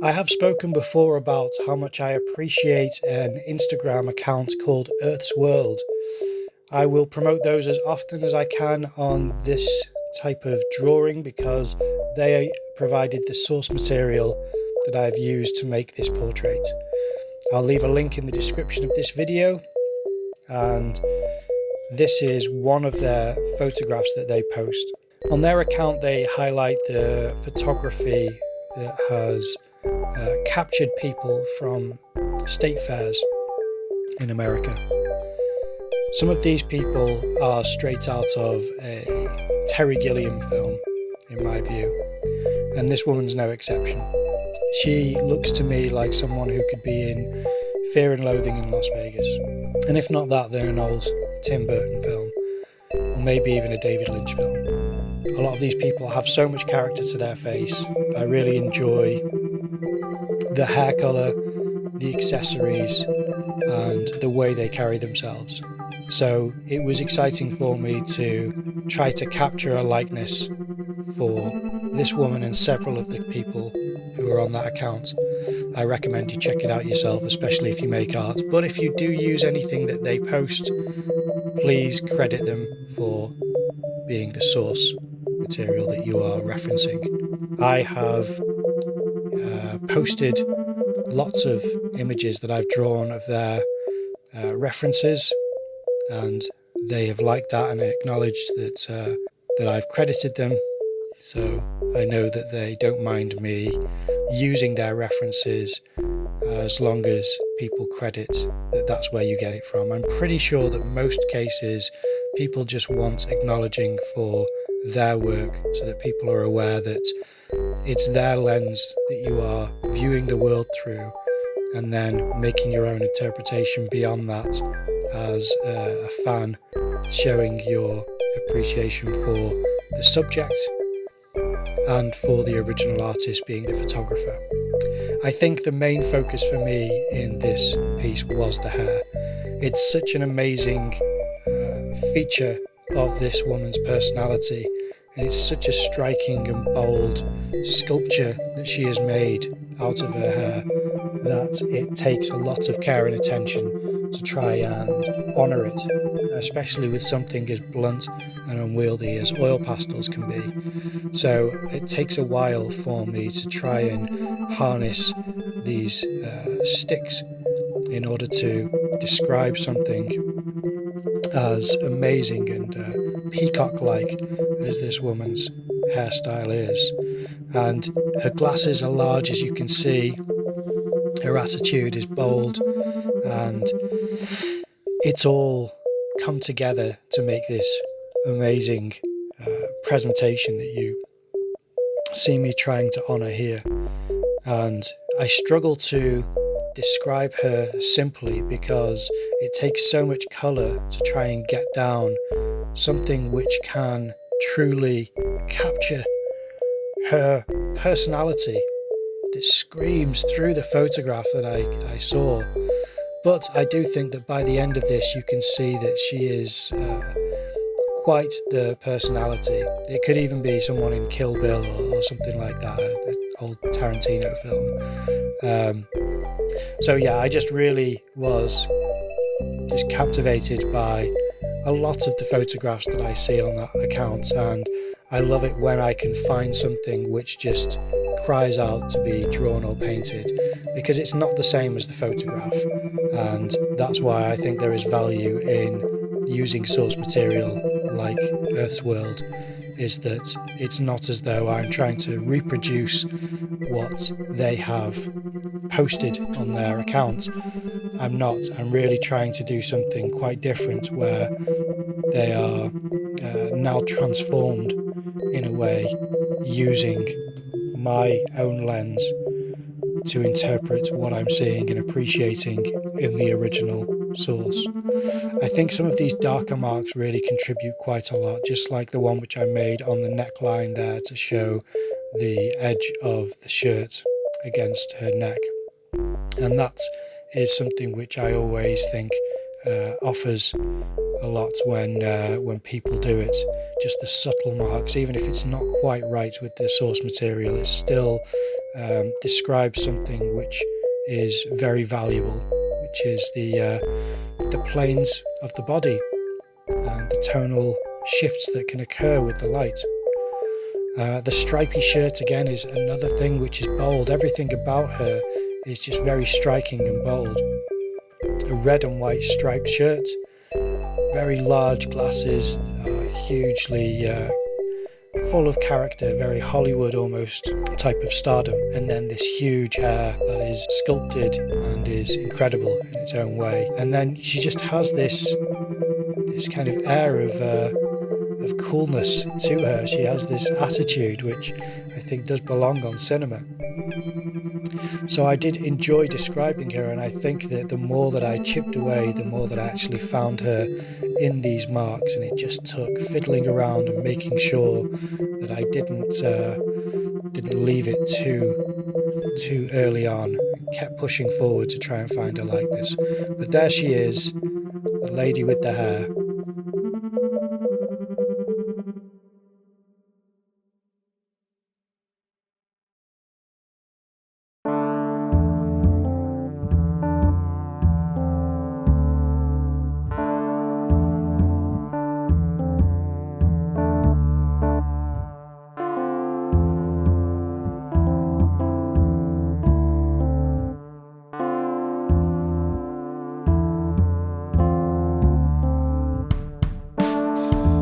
I have spoken before about how much I appreciate an Instagram account called Earth's World. I will promote those as often as I can on this type of drawing because they provided the source material that I've used to make this portrait. I'll leave a link in the description of this video, and this is one of their photographs that they post. On their account they highlight the photography that has captured people from state fairs in America. Some of these people are straight out of a Terry Gilliam film, in my view, and this woman's no exception. She looks to me like someone who could be in Fear and Loathing in Las Vegas, and if not that, then an old Tim Burton film, or maybe even a David Lynch film. A lot of these people have so much character to their face. I really enjoy the hair colour, the accessories, and the way they carry themselves. So it was exciting for me to try to capture a likeness for this woman and several of the people who are on that account. I recommend you check it out yourself, especially if you make art. But if you do use anything that they post, please credit them for being the source material that you are referencing. I have posted lots of images that I've drawn of their references, and they have liked that and acknowledged that I've credited them, so I know that they don't mind me using their references as long as people credit that that's where you get it from. I'm pretty sure that most cases people just want acknowledging for their work so that people are aware that it's their lens that you are viewing the world through, and then making your own interpretation beyond that as a fan, showing your appreciation for the subject and for the original artist being the photographer. I think the main focus for me in this piece was the hair. It's such an amazing feature of this woman's personality, and it's such a striking and bold sculpture that she has made out of her hair that it takes a lot of care and attention to try and honour it, especially with something as blunt and unwieldy as oil pastels can be. So it takes a while for me to try and harness these sticks in order to describe something as amazing and peacock-like as this woman's hairstyle is. And her glasses are large, as you can see. Her attitude is bold, and it's all come together to make this amazing presentation that you see me trying to honour here. And I struggle to describe her simply because it takes so much colour to try and get down something which can truly capture her personality that screams through the photograph that I saw. But I do think that by the end of this you can see that she is quite the personality. It could even be someone in Kill Bill or something like that, an old Tarantino film. So yeah, I just really was just captivated by a lot of the photographs that I see on that account, and I love it when I can find something which just cries out to be drawn or painted, because it's not the same as the photograph, and that's why I think there is value in using source material like Earth's World, is that it's not as though I'm trying to reproduce what they have posted on their account. I'm not. I'm really trying to do something quite different, where they are now transformed in a way using my own lens to interpret what I'm seeing and appreciating in the original source. I think some of these darker marks really contribute quite a lot, just like the one which I made on the neckline there to show the edge of the shirt against her neck. And that is something which I always think offers a lot when people do it. Just the subtle marks, even if it's not quite right with the source material, it still describes something which is very valuable, which is the planes of the body and the tonal shifts that can occur with the light. The stripy shirt again is another thing which is bold. Everything about her is just very striking and bold. A red and white striped shirt, very large glasses, hugely full of character, very Hollywood almost type of stardom, and then this huge hair that is sculpted and is incredible in its own way. And then she just has this kind of air of coolness to her. She has this attitude which I think does belong on cinema. So I did enjoy describing her, and I think that the more that I chipped away, the more that I actually found her in these marks, and it just took fiddling around and making sure that I didn't leave it too early on, and kept pushing forward to try and find a likeness. But there she is, the lady with the hair,